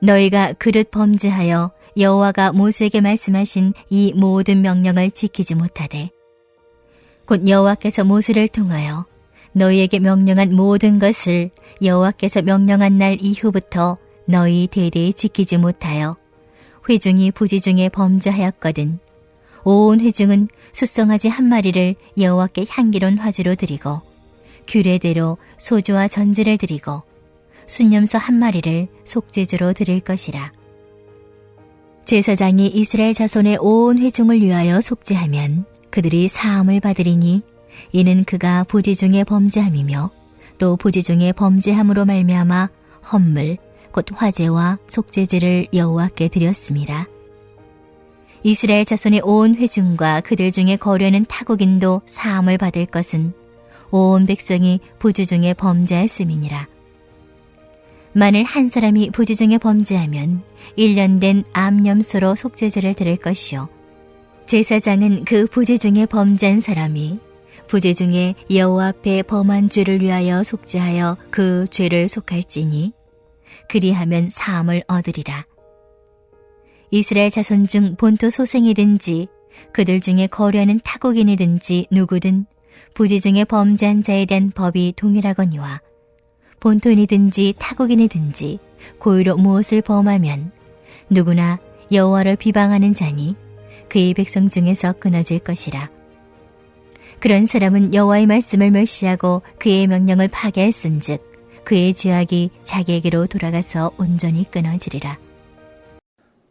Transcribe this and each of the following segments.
너희가 그릇 범죄하여 여호와가 모세에게 말씀하신 이 모든 명령을 지키지 못하되 곧 여호와께서 모세를 통하여 너희에게 명령한 모든 것을 여호와께서 명령한 날 이후부터 너희 대대에 지키지 못하여 회중이 부지 중에 범죄하였거든. 온 회중은 숫송아지 한 마리를 여호와께 향기로운 화제로 드리고 규례대로 소주와 전제를 드리고 순념소 한 마리를 속죄제로 드릴 것이라. 제사장이 이스라엘 자손의 온 회중을 위하여 속죄하면 그들이 사함을 받으리니 이는 그가 부지 중에 범죄함이며 또 부지 중에 범죄함으로 말미암아 헌물 곧 화제와 속죄제를 여호와께 드렸음이라. 이스라엘 자손의 온 회중과 그들 중에 거류하는 타국인도 사함을 받을 것은 온 백성이 부지 중에 범죄했음이니라. 만일 한 사람이 부지 중에 범죄하면 1년 된 암염소로 속죄제를 드릴 것이요 제사장은 그 부지 중에 범죄한 사람이 부지 중에 여호와 앞에 범한 죄를 위하여 속죄하여 그 죄를 속할지니 그리하면 사함을 얻으리라. 이스라엘 자손 중 본토 소생이든지 그들 중에 거류하는 타국인이든지 누구든 부지 중에 범죄한 자에 대한 법이 동일하거니와 본토인이든지 타국인이든지 고의로 무엇을 범하면 누구나 여호와를 비방하는 자니 그의 백성 중에서 끊어질 것이라. 그런 사람은 여호와의 말씀을 멸시하고 그의 명령을 파괴했은즉 그의 죄악이 자기에게로 돌아가서 온전히 끊어지리라.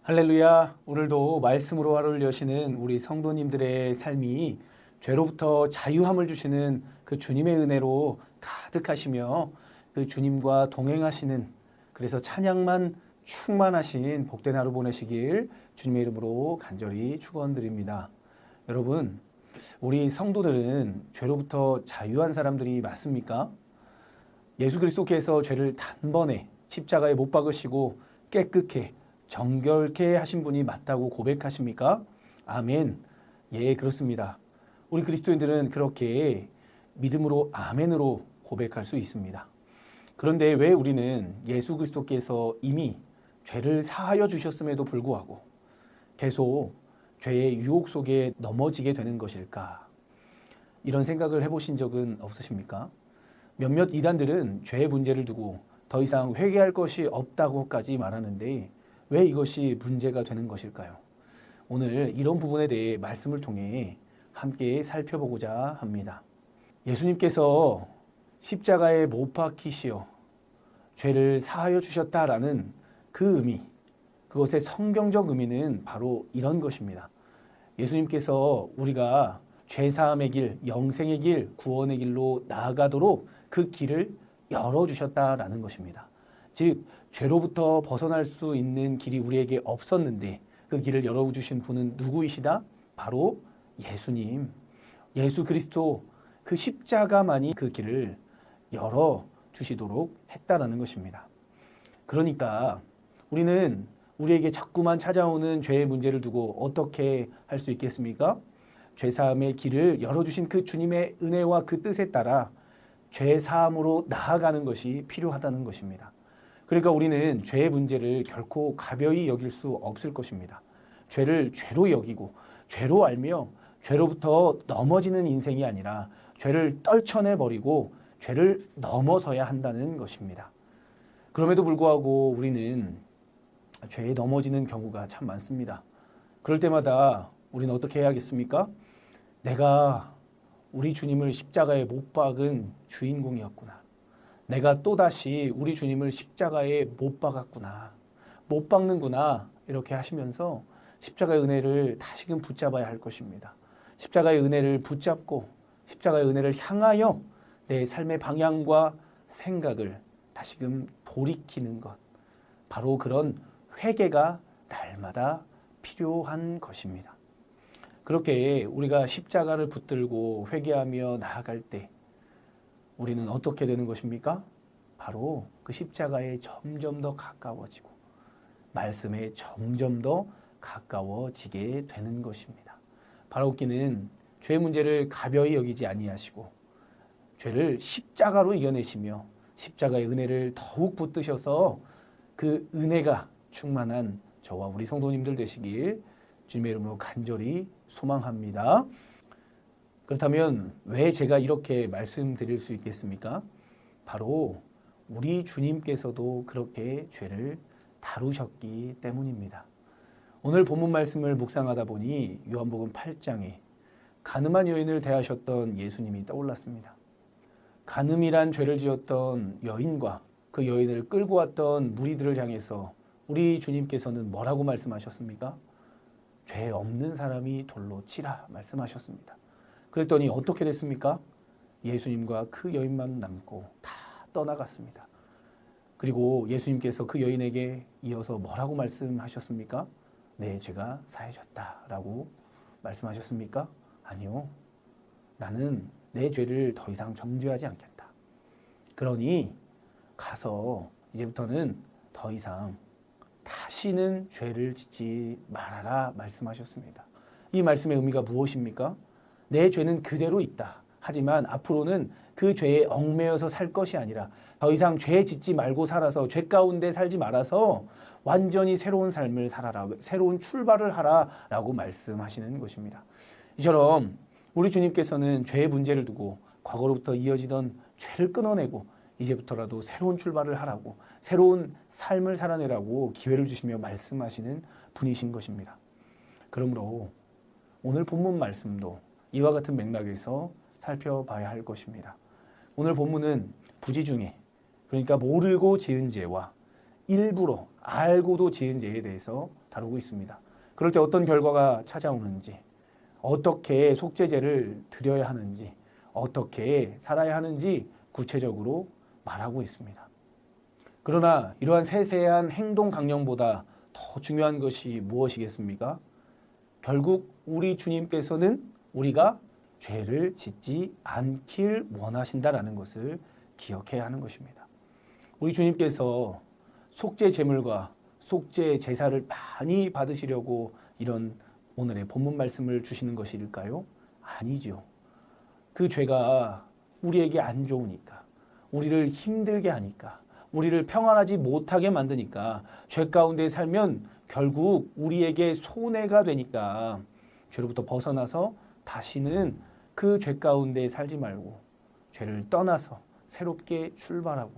할렐루야. 오늘도 말씀으로 하루를 여시는 우리 성도님들의 삶이 죄로부터 자유함을 주시는 그 주님의 은혜로 가득하시며 그 주님과 동행하시는, 그래서 찬양만 충만하신 복된 하루 보내시길 주님의 이름으로 간절히 축원드립니다. 여러분, 우리 성도들은 죄로부터 자유한 사람들이 맞습니까? 예수 그리스도께서 죄를 단번에 십자가에 못 박으시고 깨끗게 정결케 하신 분이 맞다고 고백하십니까? 아멘. 예, 그렇습니다. 우리 그리스도인들은 그렇게 믿음으로 아멘으로 고백할 수 있습니다. 그런데 왜 우리는 예수 그리스도께서 이미 죄를 사하여 주셨음에도 불구하고 계속 죄의 유혹 속에 넘어지게 되는 것일까? 이런 생각을 해보신 적은 없으십니까? 몇몇 이단들은 죄의 문제를 두고 더 이상 회개할 것이 없다고까지 말하는데 왜 이것이 문제가 되는 것일까요? 오늘 이런 부분에 대해 말씀을 통해 함께 살펴보고자 합니다. 예수님께서 십자가에 못 박히시어 죄를 사하여 주셨다라는 그 의미, 그것의 성경적 의미는 바로 이런 것입니다. 예수님께서 우리가 죄사함의 길, 영생의 길, 구원의 길로 나아가도록 그 길을 열어주셨다라는 것입니다. 즉, 죄로부터 벗어날 수 있는 길이 우리에게 없었는데 그 길을 열어주신 분은 누구이시다? 바로 예수님, 예수 그리스도, 그 십자가만이 그 길을 열어주시도록 했다라는 것입니다. 그러니까 우리는 우리에게 자꾸만 찾아오는 죄의 문제를 두고 어떻게 할 수 있겠습니까? 죄사함의 길을 열어주신 그 주님의 은혜와 그 뜻에 따라 죄사함으로 나아가는 것이 필요하다는 것입니다. 그러니까 우리는 죄의 문제를 결코 가벼이 여길 수 없을 것입니다. 죄를 죄로 여기고 죄로 알며 죄로부터 넘어지는 인생이 아니라 죄를 떨쳐내버리고 죄를 넘어서야 한다는 것입니다. 그럼에도 불구하고 우리는 죄에 넘어지는 경우가 참 많습니다. 그럴 때마다 우리는 어떻게 해야겠습니까? 내가 우리 주님을 십자가에 못 박은 주인공이었구나. 내가 또다시 우리 주님을 십자가에 못 박았구나. 못 박는구나. 이렇게 하시면서 십자가의 은혜를 다시금 붙잡아야 할 것입니다. 십자가의 은혜를 붙잡고 십자가의 은혜를 향하여 내 삶의 방향과 생각을 다시금 돌이키는 것. 바로 그런 회개가 날마다 필요한 것입니다. 그렇게 우리가 십자가를 붙들고 회개하며 나아갈 때 우리는 어떻게 되는 것입니까? 바로 그 십자가에 점점 더 가까워지고 말씀에 점점 더 가까워지게 되는 것입니다. 바라옵기는 죄 문제를 가벼이 여기지 아니하시고 죄를 십자가로 이겨내시며 십자가의 은혜를 더욱 붙드셔서 그 은혜가 충만한 저와 우리 성도님들 되시길 주님의 이름으로 간절히 소망합니다. 그렇다면 왜 제가 이렇게 말씀드릴 수 있겠습니까? 바로 우리 주님께서도 그렇게 죄를 다루셨기 때문입니다. 오늘 본문 말씀을 묵상하다 보니 요한복음 8장에 간음한 여인을 대하셨던 예수님이 떠올랐습니다. 간음이란 죄를 지었던 여인과 그 여인을 끌고 왔던 무리들을 향해서 우리 주님께서는 뭐라고 말씀하셨습니까? 죄 없는 사람이 돌로 치라 말씀하셨습니다. 그랬더니 어떻게 됐습니까? 예수님과 그 여인만 남고 다 떠나갔습니다. 그리고 예수님께서 그 여인에게 이어서 뭐라고 말씀하셨습니까? 내 죄가 사해졌다라고 말씀하셨습니까? 아니요. 나는 내 죄를 더 이상 정죄하지 않겠다. 그러니 가서 이제부터는 더 이상 다시는 죄를 짓지 말아라 말씀하셨습니다. 이 말씀의 의미가 무엇입니까? 내 죄는 그대로 있다. 하지만 앞으로는 그 죄에 얽매여서 살 것이 아니라 더 이상 죄 짓지 말고 살아서 죄 가운데 살지 말아서 완전히 새로운 삶을 살아라. 새로운 출발을 하라 라고 말씀하시는 것입니다. 이처럼 우리 주님께서는 죄의 문제를 두고 과거로부터 이어지던 죄를 끊어내고 이제부터라도 새로운 출발을 하라고 새로운 삶을 살아내라고 기회를 주시며 말씀하시는 분이신 것입니다. 그러므로 오늘 본문 말씀도 이와 같은 맥락에서 살펴봐야 할 것입니다. 오늘 본문은 부지 중에 그러니까 모르고 지은 죄와 일부러 알고도 지은 죄에 대해서 다루고 있습니다. 그럴 때 어떤 결과가 찾아오는지, 어떻게 속죄제를 드려야 하는지, 어떻게 살아야 하는지 구체적으로 말하고 있습니다. 그러나 이러한 세세한 행동 강령보다 더 중요한 것이 무엇이겠습니까? 결국 우리 주님께서는 우리가 죄를 짓지 않길 원하신다라는 것을 기억해야 하는 것입니다. 우리 주님께서 속죄 제물과 속죄 제사를 많이 받으시려고 이런 오늘의 본문 말씀을 주시는 것일까요? 아니죠. 그 죄가 우리에게 안 좋으니까, 우리를 힘들게 하니까, 우리를 평안하지 못하게 만드니까, 죄 가운데 살면 결국 우리에게 손해가 되니까 죄로부터 벗어나서 다시는 그 죄 가운데 살지 말고 죄를 떠나서 새롭게 출발하고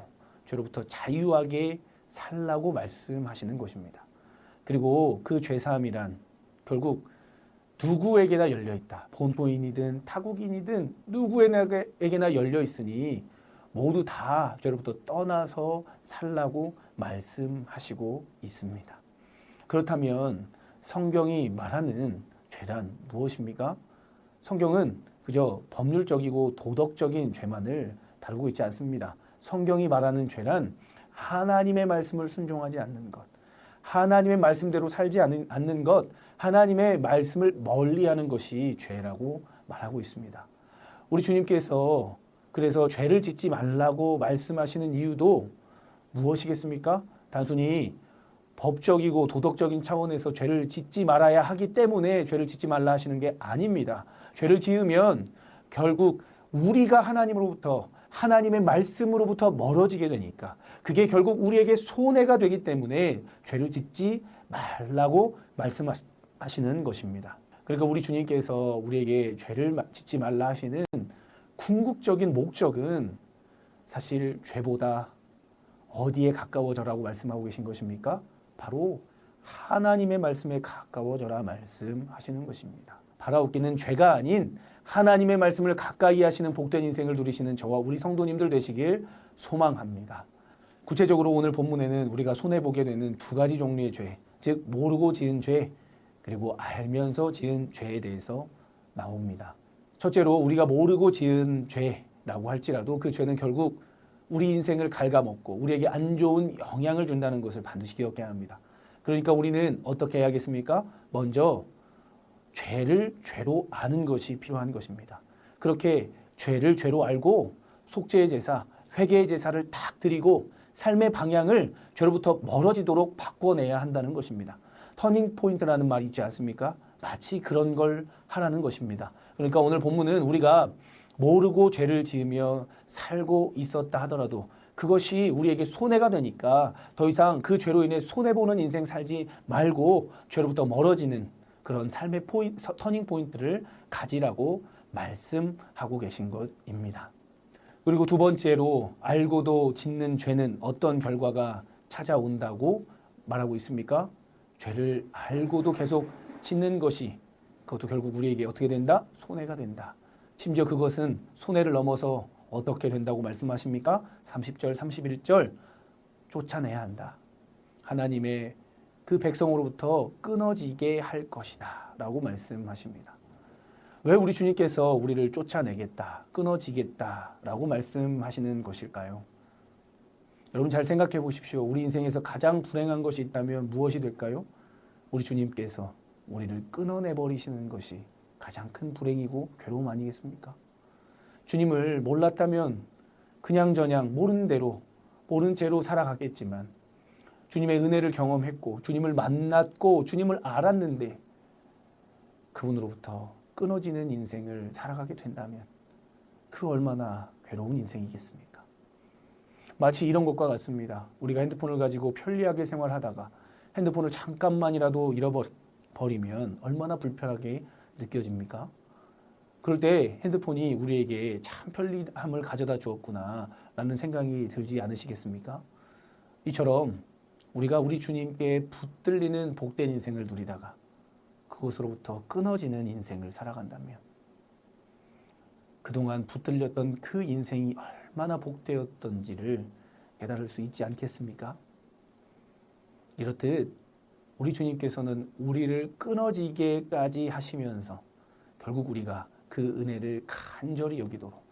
죄로부터 자유하게 살라고 말씀하시는 것입니다. 그리고 그 죄사함이란 결국 누구에게나 열려있다. 본토인이든 타국인이든 누구에게나 열려있으니 모두 다 죄로부터 떠나서 살라고 말씀하시고 있습니다. 그렇다면 성경이 말하는 죄란 무엇입니까? 성경은 그저 법률적이고 도덕적인 죄만을 다루고 있지 않습니다. 성경이 말하는 죄란 하나님의 말씀을 순종하지 않는 것, 하나님의 말씀대로 살지 않는 것, 하나님의 말씀을 멀리하는 것이 죄라고 말하고 있습니다. 우리 주님께서 그래서 죄를 짓지 말라고 말씀하시는 이유도 무엇이겠습니까? 단순히 법적이고 도덕적인 차원에서 죄를 짓지 말아야 하기 때문에 죄를 짓지 말라 하시는 게 아닙니다. 죄를 지으면 결국 우리가 하나님으로부터 하나님의 말씀으로부터 멀어지게 되니까 그게 결국 우리에게 손해가 되기 때문에 죄를 짓지 말라고 말씀하시는 것입니다. 그러니까 우리 주님께서 우리에게 죄를 짓지 말라 하시는 궁극적인 목적은 사실 죄보다 어디에 가까워져라고 말씀하고 계신 것입니까? 바로 하나님의 말씀에 가까워져라 말씀하시는 것입니다. 바라옵기는 죄가 아닌 하나님의 말씀을 가까이 하시는 복된 인생을 누리시는 저와 우리 성도님들 되시길 소망합니다. 구체적으로 오늘 본문에는 우리가 손해보게 되는 두 가지 종류의 죄, 즉 모르고 지은 죄, 그리고 알면서 지은 죄에 대해서 나옵니다. 첫째로 우리가 모르고 지은 죄라고 할지라도 그 죄는 결국 우리 인생을 갉아먹고 우리에게 안 좋은 영향을 준다는 것을 반드시 기억해야 합니다. 그러니까 우리는 어떻게 해야겠습니까? 먼저 죄를 죄로 아는 것이 필요한 것입니다. 그렇게 죄를 죄로 알고 속죄의 제사, 회개의 제사를 딱 드리고 삶의 방향을 죄로부터 멀어지도록 바꿔내야 한다는 것입니다. 터닝 포인트라는 말이 있지 않습니까? 마치 그런 걸 하라는 것입니다. 그러니까 오늘 본문은 우리가 모르고 죄를 지으며 살고 있었다 하더라도 그것이 우리에게 손해가 되니까 더 이상 그 죄로 인해 손해보는 인생 살지 말고 죄로부터 멀어지는 그런 삶의 터닝 포인트를 가지라고 말씀하고 계신 것입니다. 그리고 두 번째로 알고도 짓는 죄는 어떤 결과가 찾아온다고 말하고 있습니까? 죄를 알고도 계속 짓는 것이 그것도 결국 우리에게 어떻게 된다? 손해가 된다. 심지어 그것은 손해를 넘어서 어떻게 된다고 말씀하십니까? 30절, 31절 쫓아내야 한다. 하나님의 그 백성으로부터 끊어지게 할 것이다 라고 말씀하십니다. 왜 우리 주님께서 우리를 쫓아내겠다, 끊어지겠다 라고 말씀하시는 것일까요? 여러분 잘 생각해 보십시오. 우리 인생에서 가장 불행한 것이 있다면 무엇이 될까요? 우리 주님께서 우리를 끊어내 버리시는 것이 가장 큰 불행이고 괴로움 아니겠습니까? 주님을 몰랐다면 그냥저냥 모르는 대로 모른 채로 살아가겠지만 주님의 은혜를 경험했고 주님을 만났고 주님을 알았는데 그분으로부터 끊어지는 인생을 살아가게 된다면 그 얼마나 괴로운 인생이겠습니까? 마치 이런 것과 같습니다. 우리가 핸드폰을 가지고 편리하게 생활하다가 핸드폰을 잠깐만이라도 잃어버리면 얼마나 불편하게 느껴집니까? 그럴 때 핸드폰이 우리에게 참 편리함을 가져다 주었구나 라는 생각이 들지 않으시겠습니까? 이처럼 우리가 우리 주님께 붙들리는 복된 인생을 누리다가 그곳으로부터 끊어지는 인생을 살아간다면 그동안 붙들렸던 그 인생이 얼마나 복되었던지를 깨달을 수 있지 않겠습니까? 이렇듯 우리 주님께서는 우리를 끊어지게까지 하시면서 결국 우리가 그 은혜를 간절히 여기도록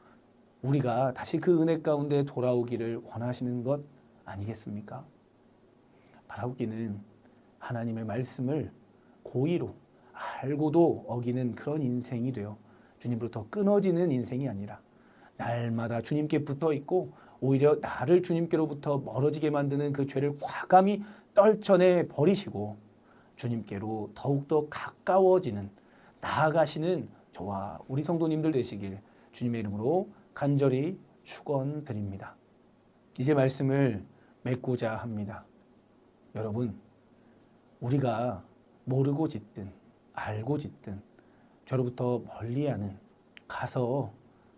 우리가 다시 그 은혜 가운데 돌아오기를 원하시는 것 아니겠습니까? 바라옵기는 하나님의 말씀을 고의로 알고도 어기는 그런 인생이 되어 주님으로부터 끊어지는 인생이 아니라 날마다 주님께 붙어 있고 오히려 나를 주님께로부터 멀어지게 만드는 그 죄를 과감히 떨쳐내 버리시고 주님께로 더욱더 가까워지는 나아가시는 저와 우리 성도님들 되시길 주님의 이름으로 간절히 축원드립니다. 이제 말씀을 맺고자 합니다. 여러분, 우리가 모르고 짓든 알고 짓든 죄로부터 멀리하는 가서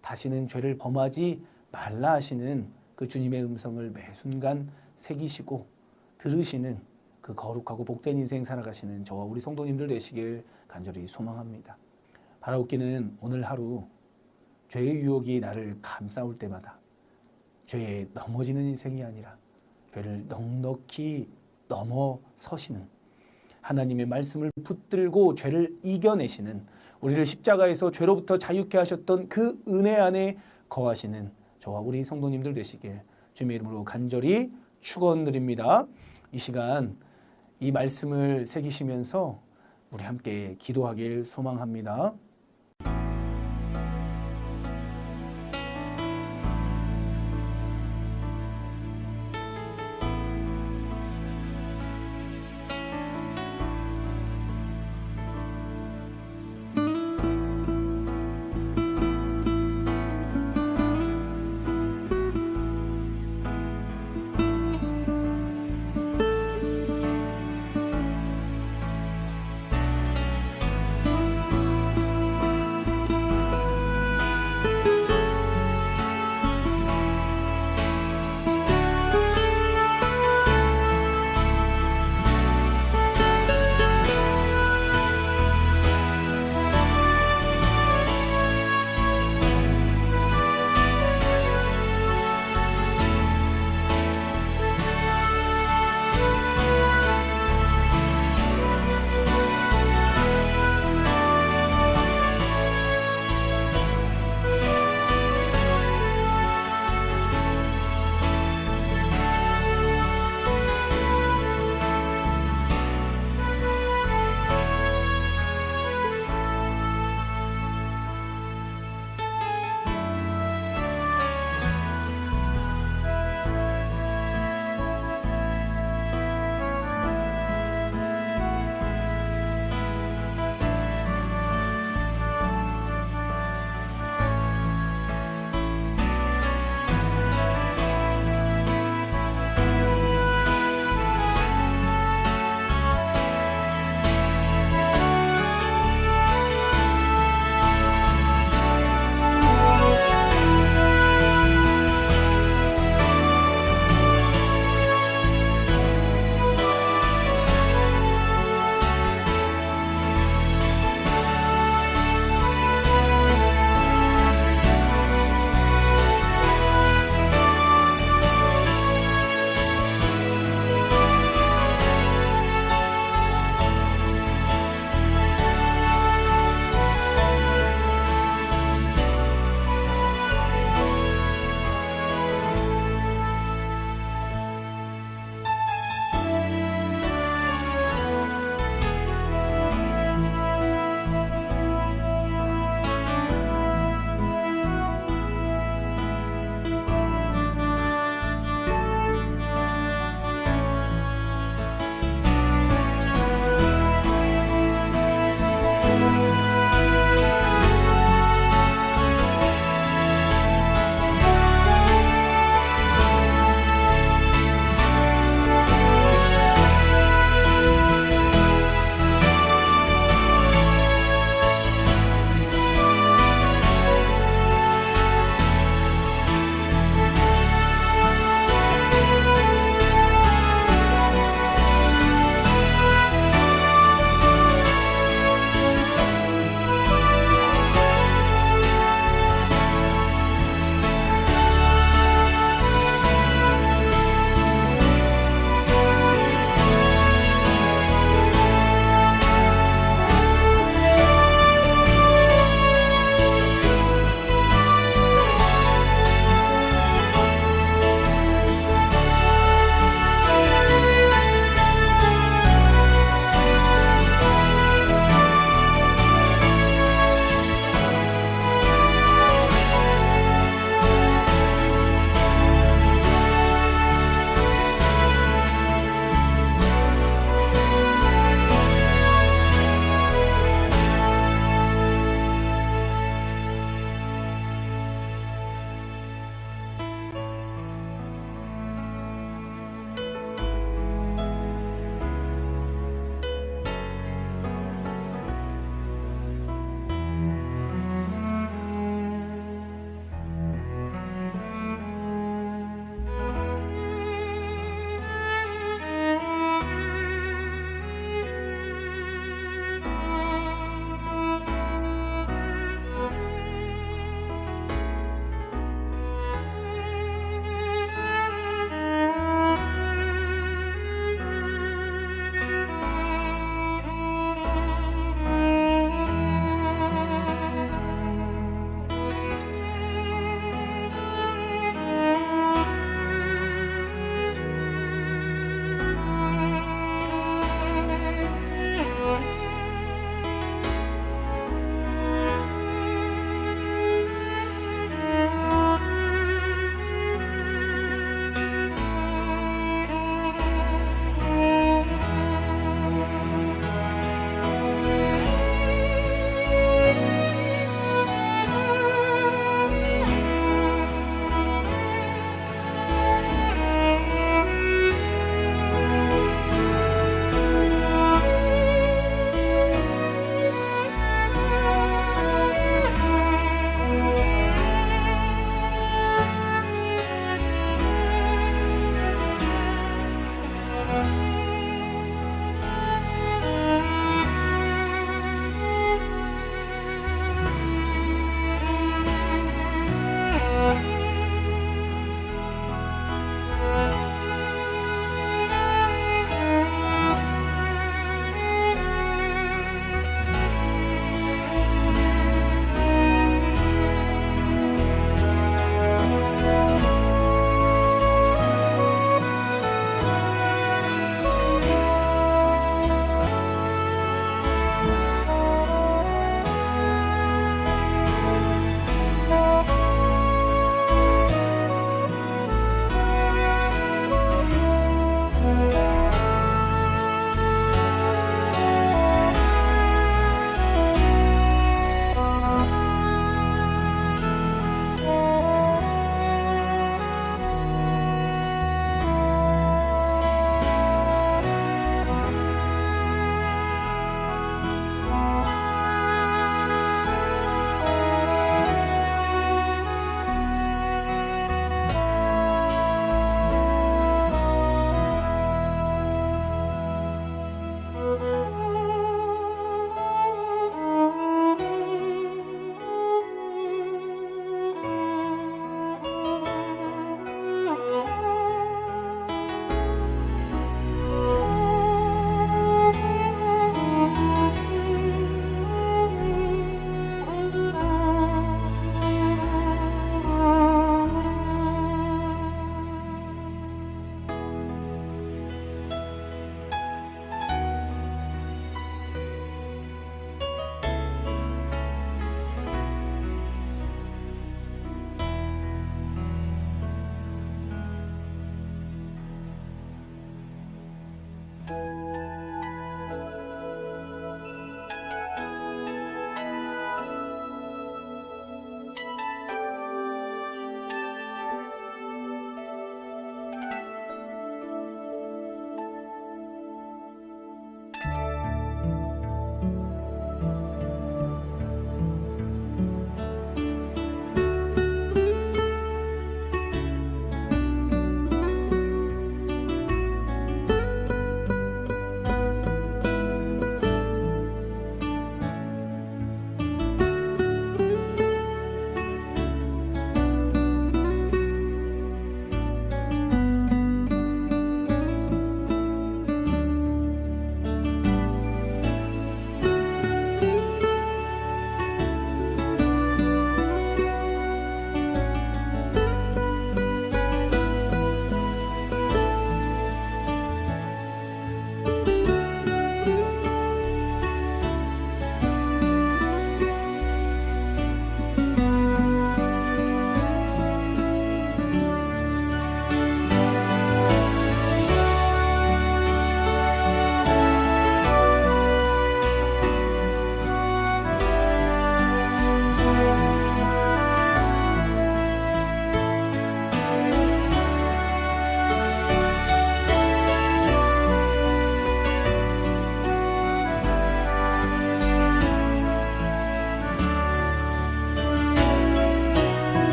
다시는 죄를 범하지 말라 하시는 그 주님의 음성을 매 순간 새기시고 들으시는 그 거룩하고 복된 인생 살아가시는 저와 우리 성도님들 되시길 간절히 소망합니다. 바라옵기는 오늘 하루 죄의 유혹이 나를 감싸올 때마다 죄에 넘어지는 인생이 아니라 죄를 넉넉히 넘어서시는 하나님의 말씀을 붙들고 죄를 이겨내시는 우리를 십자가에서 죄로부터 자유케 하셨던 그 은혜 안에 거하시는 저와 우리 성도님들 되시길 주님의 이름으로 간절히 축원드립니다. 이 시간 이 말씀을 새기시면서 우리 함께 기도하길 소망합니다.